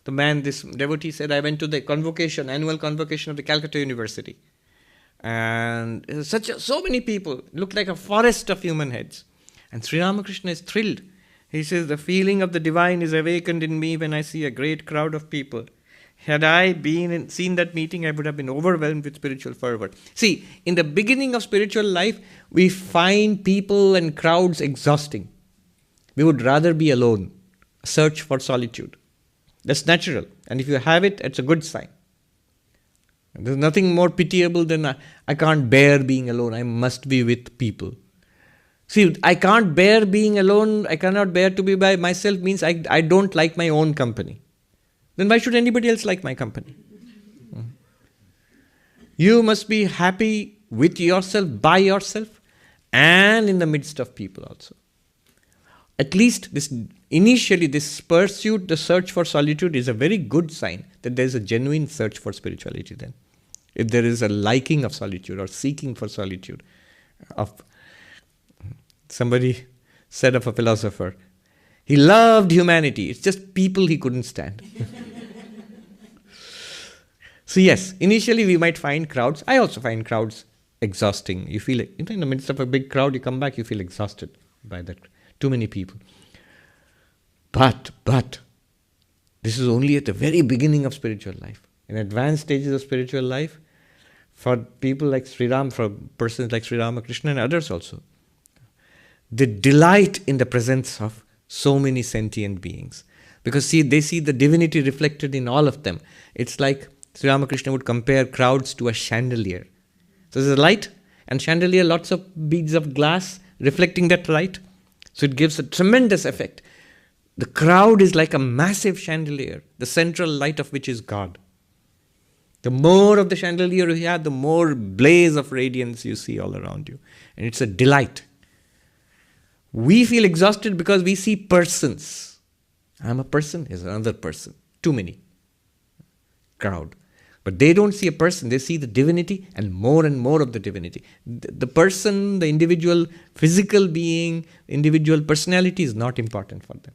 The man, this devotee said, I went to the annual convocation of the Calcutta University. And so many people, looked like a forest of human heads. And Sri Ramakrishna is thrilled. He says, the feeling of the divine is awakened in me when I see a great crowd of people. Had I seen that meeting, I would have been overwhelmed with spiritual fervor. See, in the beginning of spiritual life, we find people and crowds exhausting. We would rather be alone, search for solitude. That's natural. And if you have it, it's a good sign. There's nothing more pitiable than I can't bear being alone. I must be with people. See, I can't bear being alone. I cannot bear to be by myself means I don't like my own company. Then why should anybody else like my company? You must be happy with yourself, by yourself, and in the midst of people also. At least initially this pursuit, the search for solitude is a very good sign that there is a genuine search for spirituality then. If there is a liking of solitude or seeking for solitude. Somebody said of a philosopher, he loved humanity, it's just people he couldn't stand. So yes, initially we might find crowds. I also find crowds exhausting. You feel in the midst of a big crowd, you come back, you feel exhausted by that. Too many people. But, this is only at the very beginning of spiritual life. In advanced stages of spiritual life, for people like for persons like Sri Ramakrishna and others also, they delight in the presence of so many sentient beings. Because they see the divinity reflected in all of them. It's like Sri Ramakrishna would compare crowds to a chandelier. So there's a light and chandelier, lots of beads of glass reflecting that light. So it gives a tremendous effect. The crowd is like a massive chandelier, the central light of which is God. The more of the chandelier you have, the more blaze of radiance you see all around you. And it's a delight. We feel exhausted because we see persons. I'm a person, is another person. Too many. Crowd. But they don't see a person, they see the divinity and more of the divinity. The person, the individual physical being, individual personality is not important for them.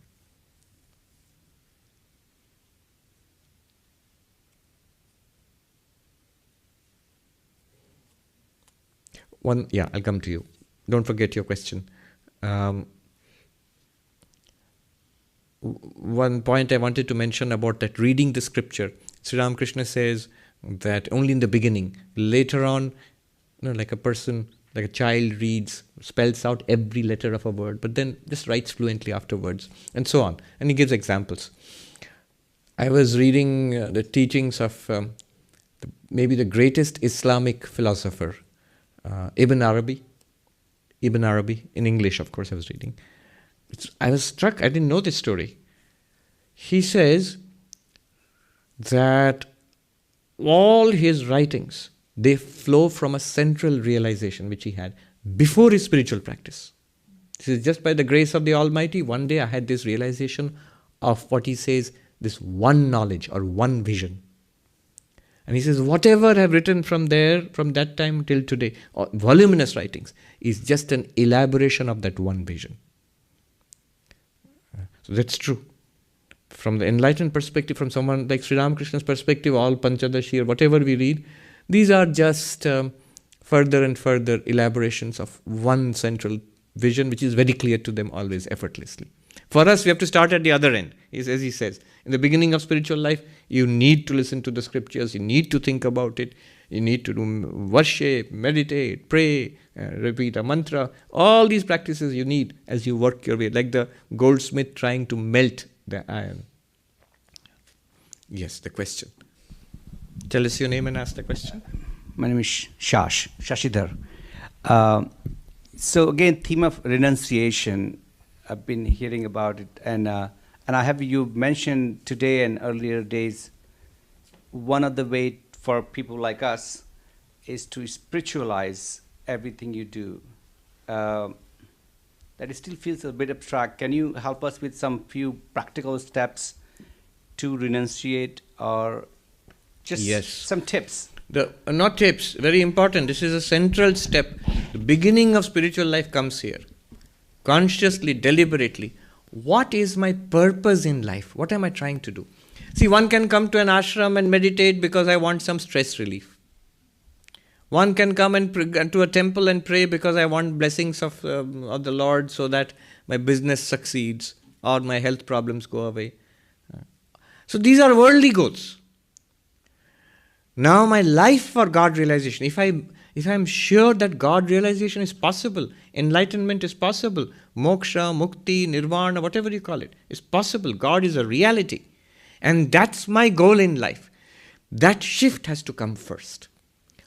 I'll come to you. Don't forget your question. One point I wanted to mention about that reading the scripture. Sri Ramakrishna says that only in the beginning. Later on, Like a person, like a child reads, spells out every letter of a word, but then just writes fluently afterwards, and so on. And he gives examples. I was reading the teachings of maybe the greatest Islamic philosopher, Ibn Arabi. Ibn Arabi, in English, of course, I was reading. I was struck, I didn't know this story. He says that all his writings, they flow from a central realization which he had before his spiritual practice. This is just by the grace of the Almighty. One day I had this realization of what he says, this one knowledge or one vision. And he says, whatever I've written from there, from that time till today, voluminous writings, is just an elaboration of that one vision. So that's true. From the enlightened perspective, from someone like Sri Ramakrishna's perspective, all Panchadashi or whatever we read, these are just further and further elaborations of one central vision, which is very clear to them always, effortlessly. For us, we have to start at the other end. As he says, in the beginning of spiritual life, you need to listen to the scriptures, you need to think about it, you need to do worship, meditate, pray, repeat a mantra. All these practices you need as you work your way, like the goldsmith trying to melt the iron. Yes, the question. Tell us your name and ask the question. My name is Shashidhar. So again, theme of renunciation. I've been hearing about it, and I have you mentioned today and earlier days. One of the way for people like us is to spiritualize everything you do. That it still feels a bit abstract. Can you help us with some few practical steps to renunciate, or just some tips? Not tips, very important. This is a central step. The beginning of spiritual life comes here. Consciously, deliberately. What is my purpose in life? What am I trying to do? See, one can come to an ashram and meditate because I want some stress relief. One can come and to a temple and pray because I want blessings of the Lord so that my business succeeds or my health problems go away. So these are worldly goals. Now my life for God realization, if I'm sure that God realization is possible, enlightenment is possible, moksha, mukti, nirvana, whatever you call it, is possible. God is a reality. And that's my goal in life. That shift has to come first.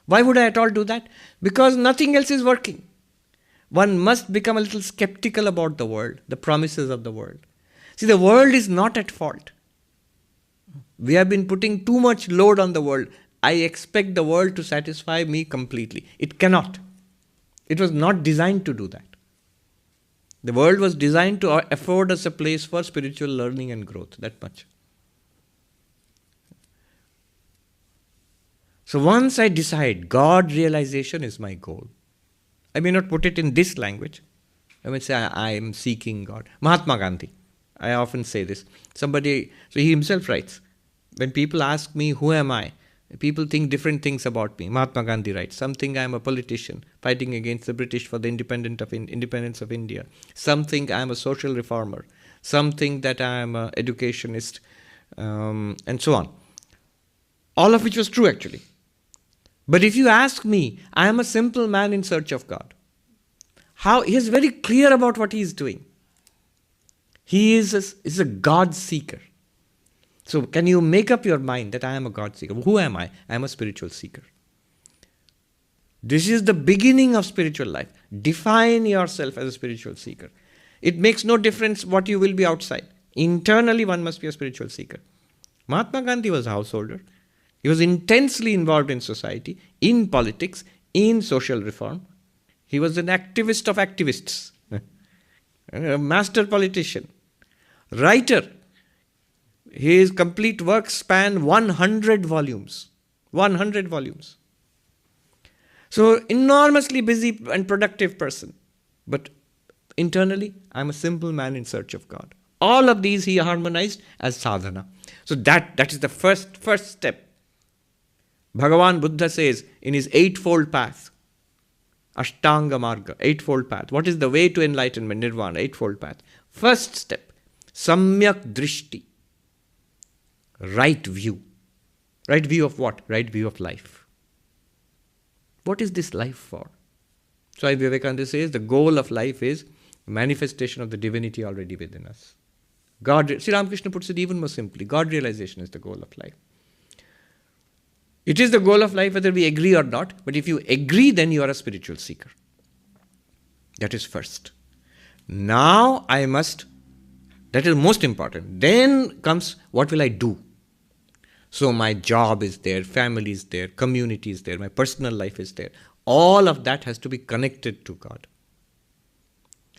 Why would I at all do that? Because nothing else is working. One must become a little skeptical about the world, the promises of the world. See, the world is not at fault. We have been putting too much load on the world. I expect the world to satisfy me completely. It cannot. It was not designed to do that. The world was designed to afford us a place for spiritual learning and growth, that much. So once I decide God realization is my goal, I may not put it in this language. I may say I am seeking God. Mahatma Gandhi, I often say this. So he himself writes, when people ask me, who am I? People think different things about me. Mahatma Gandhi writes, some think I am a politician fighting against the British for the independence of India. Some think I am a social reformer. Some think that I am an educationist, and so on. All of which was true actually. But if you ask me, I am a simple man in search of God. He is very clear about what he is doing. He is a God seeker. So can you make up your mind that I am a God seeker? Who am I? I am a spiritual seeker. This is the beginning of spiritual life. Define yourself as a spiritual seeker. It makes no difference what you will be outside. Internally, one must be a spiritual seeker. Mahatma Gandhi was a householder. He was intensely involved in society, in politics, in social reform. He was an activist of activists, a master politician, writer. His complete works span 100 volumes. 100 volumes. So, enormously busy and productive person. But internally, I'm a simple man in search of God. All of these he harmonized as sadhana. So that is the first step. Bhagavan Buddha says in his eightfold path, Ashtanga Marga, eightfold path. What is the way to enlightenment, nirvana, eightfold path? First step, Samyak Drishti. Right view. Right view of what? Right view of life. What is this life for? Swami Vivekananda says the goal of life is manifestation of the divinity already within us. Sri Ramakrishna puts it even more simply. God realization is the goal of life. It is the goal of life whether we agree or not, but if you agree, then you are a spiritual seeker. That is first. Now that is most important. Then comes, what will I do? So my job is there, family is there, community is there, my personal life is there. All of that has to be connected to God.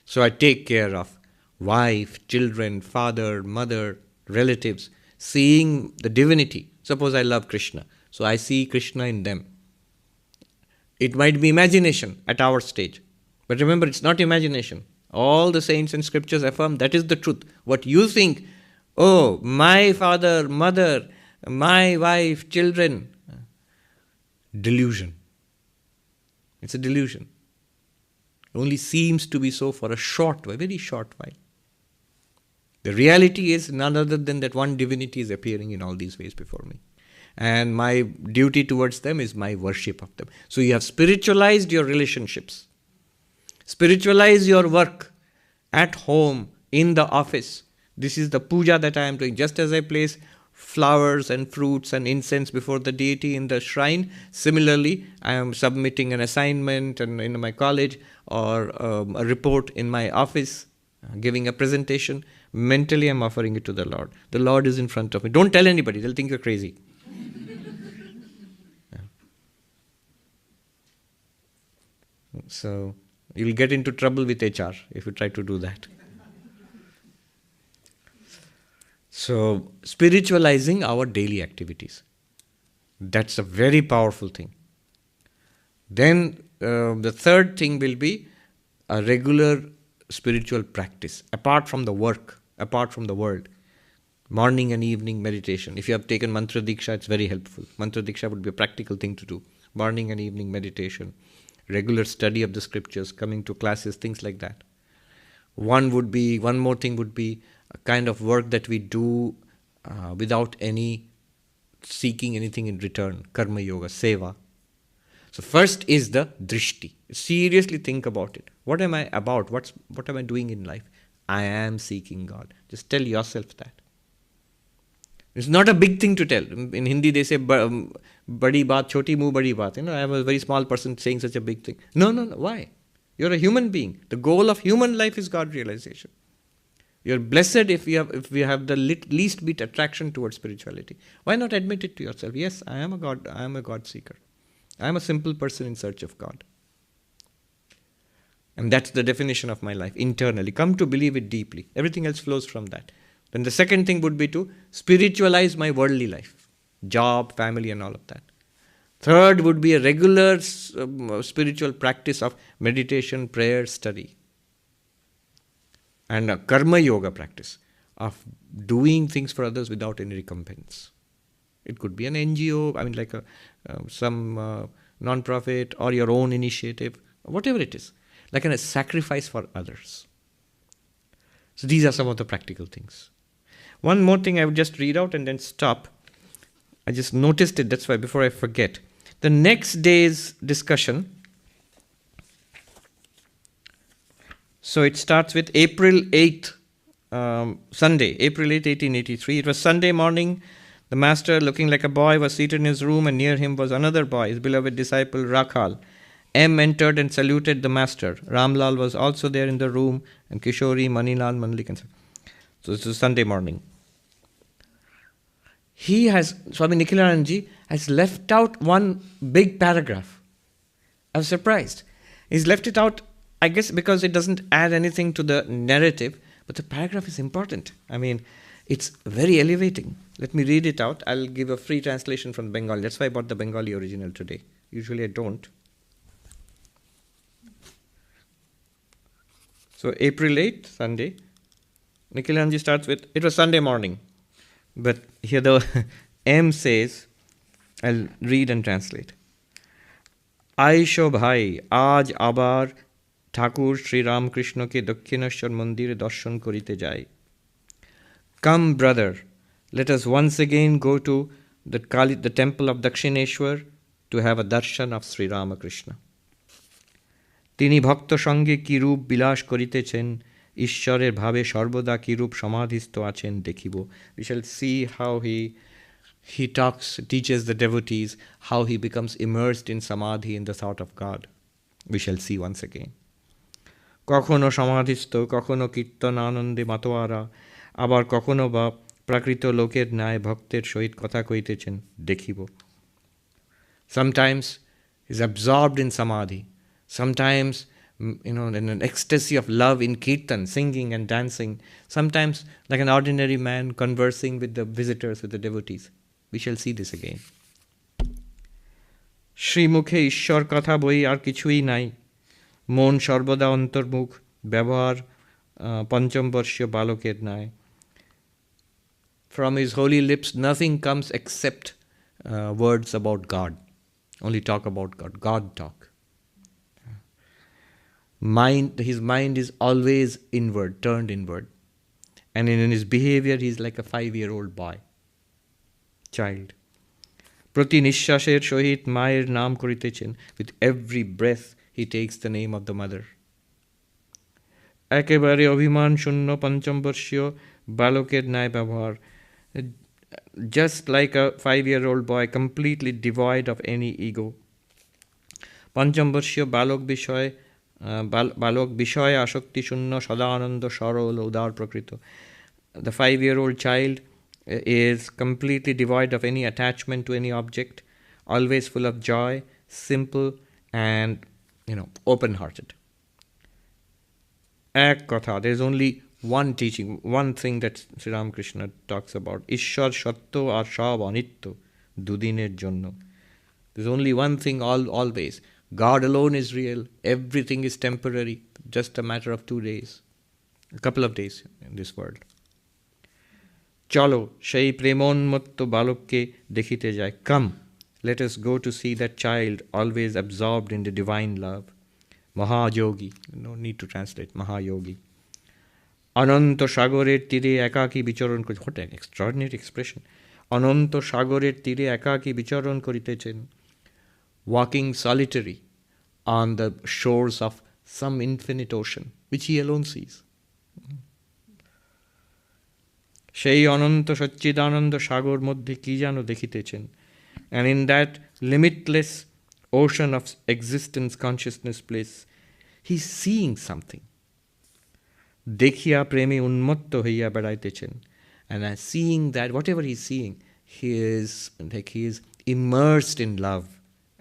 So I take care of wife, children, father, mother, relatives, seeing the divinity. Suppose I love Krishna, so I see Krishna in them. It might be imagination at our stage, but remember, it's not imagination. All the saints and scriptures affirm that is the truth. What you think, oh, my father, mother, my wife, children, delusion. It's a delusion. Only seems to be so for a short while, very short while. The reality is none other than that one divinity is appearing in all these ways before me. And my duty towards them is my worship of them. So you have spiritualized your relationships. Spiritualize your work at home, in the office. This is the puja that I am doing. Just as I place flowers and fruits and incense before the deity in the shrine, similarly, I am submitting an assignment in my college or a report in my office, giving a presentation. Mentally, I am offering it to the Lord. The Lord is in front of me. Don't tell anybody. They'll think you're crazy. So, you'll get into trouble with HR if you try to do that. So, spiritualizing our daily activities. That's a very powerful thing. Then, the third thing will be a regular spiritual practice, apart from the work, apart from the world. Morning and evening meditation. If you have taken Mantra Diksha, it's very helpful. Mantra Diksha would be a practical thing to do. Morning and evening meditation. Regular study of the scriptures, coming to classes, things like that. One more thing would be a kind of work that we do without any seeking anything in return. Karma yoga, seva. So first is the drishti. Seriously think about it. What am I about? What am I doing in life? I am seeking God. Just tell yourself that. It's not a big thing to tell. In Hindi they say, badi baat, choti muh badi baat. I am a very small person saying such a big thing. No. Why? You're a human being. The goal of human life is God realization. You're blessed if we have the least bit attraction towards spirituality. Why not admit it to yourself? Yes, I am a God seeker. I am a simple person in search of God. And that's the definition of my life, internally. Come to believe it deeply. Everything else flows from that. Then the second thing would be to spiritualize my worldly life. Job, family and all of that. Third would be a regular spiritual practice of meditation, prayer, study. And a karma yoga practice of doing things for others without any recompense. It could be an NGO, like some non-profit or your own initiative, whatever it is. Like a sacrifice for others. So these are some of the practical things. One more thing I would just read out and then stop. I just noticed it, that's why before I forget. The next day's discussion. So it starts with April 8th, Sunday, April 8th, 1883. It was Sunday morning. The master, looking like a boy, was seated in his room, and near him was another boy, his beloved disciple Rakhal. M entered and saluted the master. Ramlal was also there in the room, and Kishori, Manilal, Manlik, and so this is Sunday morning. Swami Nikhilananda has left out one big paragraph. I was surprised. He's left it out, I guess, because it doesn't add anything to the narrative, but the paragraph is important. It's very elevating. Let me read it out. I'll give a free translation from Bengali. That's why I bought the Bengali original today. Usually I don't. So April 8th, Sunday. Nikhilananda starts with, it was Sunday morning. But here the M says, I'll read and translate. Aisho bhai, aaj abar Thakur Sri Ramakrishna ke Dakshineshwar Mandir darshan korite jai. Come, brother, let us once again go to the temple of Dakshineshwar to have a darshan of Sri Ramakrishna. তিনি ভক্ত সঙ্গে কিরূপ বিলাস করিতেছেন, ঈশ্বরের ভাবে সর্বদা কিরূপ সমাধিস্থ আছেন দেখিব. We shall see how he teaches the devotees, how he becomes immersed in samadhi in the thought of God. We shall see once again. কখনো সমাধিস্থ, কখনো কীর্তন আনন্দে মাতোয়ারা, আবার কখনো বা প্রাকৃত লোকের ন্যায় ভক্তের সহিত কথা কইতেছেন দেখিব. Sometimes he's absorbed in samadhi, sometimes in an ecstasy of love in kirtan, singing and dancing, sometimes like an ordinary man conversing with the visitors, with the devotees. We shall see this again. শ্রীমুখে ঈশ্বর কথা বই আর কিছুই নাই, মন সর্বদা অন্তর্মুখ, ব্যবহার পঞ্চম বর্ষীয় বালকের ন্যায়. From his holy lips nothing comes except words about God. Only talk about God. God talk. His mind is always inward, turned inward. And in his behavior he is like a 5-year-old boy, child. প্রতি নিঃশ্বাসের সহিত মায়ের নাম করিতেছেন. With every breath he takes the name of the mother. একেবারে অভিমান শূন্য পঞ্চম বর্ষীয় বালকের ন্যায় ব্যবহার. Just like a 5-year-old boy, completely devoid of any ego. পঞ্চম বর্ষীয় বালক বিষয়ে আসক্তি শূন্য, সদানন্দ সরল উদার প্রকৃত. The 5-year-old child is completely devoid of any attachment to any object, always full of joy, simple and open-hearted. Ek katha, there is only one teaching, one thing that Sri Ramakrishna talks about. Ishwar shatto ar shab anitto dudiner jonno. There's only one thing always. God alone is real. Everything is temporary. Just a matter of 2 days. A couple of days in this world. Chalo, সেই প্রেমোন্মত্ত বালককে দেখিতে যায়. Come, let us go to see that child always absorbed in the divine love. Mahayogi. No need to translate. Mahayogi. অনন্ত সাগরের তীরে একাকী বিচরণ করি. What an extraordinary expression. অনন্ত সাগরের তীরে একাকী বিচরণ করিতেছেন. Walking solitary on the shores of some infinite ocean, which he alone sees. সেই অনন্ত সচ্চিদানন্দ সাগর মধ্যে কি যেন দেখিতেছেন. And in that limitless ocean of existence, consciousness, bliss, he's seeing something. দেখিয়া প্রেমে উন্মত্ত হইয়া বেড়াইতেছেন. And as seeing that, whatever he's seeing, he is immersed in love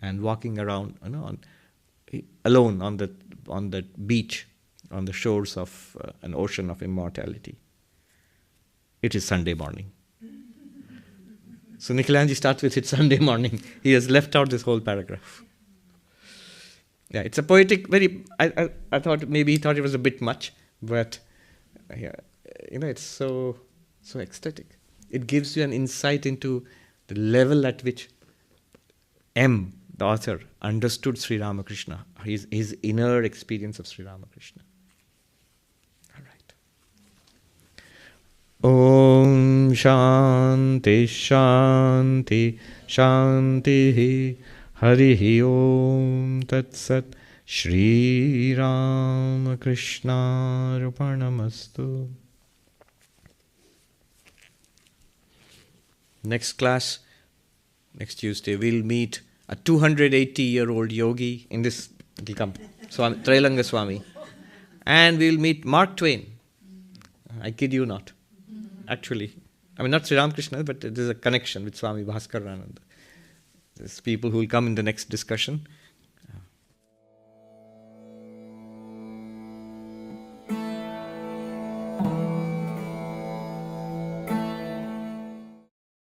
and walking around alone on the beach, on the shores of an ocean of immortality. It is Sunday morning. So Nikhilananda starts with it Sunday morning. He has left out this whole paragraph. Yeah, it's a poetic, I thought maybe he thought it was a bit much, but it's so ecstatic. It gives you an insight into the level at which M, the author, understood Sri Ramakrishna, his inner experience of Sri Ramakrishna. All right. Om Shanti Shanti Shanti Hari Om Tat Sat Shri Ramakrishna Arpanamastu. Next class, next Tuesday, we'll meet a 280-year-old yogi in this, it'll come, Trailanga Swami. And we'll meet Mark Twain. I kid you not. Actually, not Sri Ramakrishna, but there's a connection with Swami Bhaskarananda. There's people who will come in the next discussion.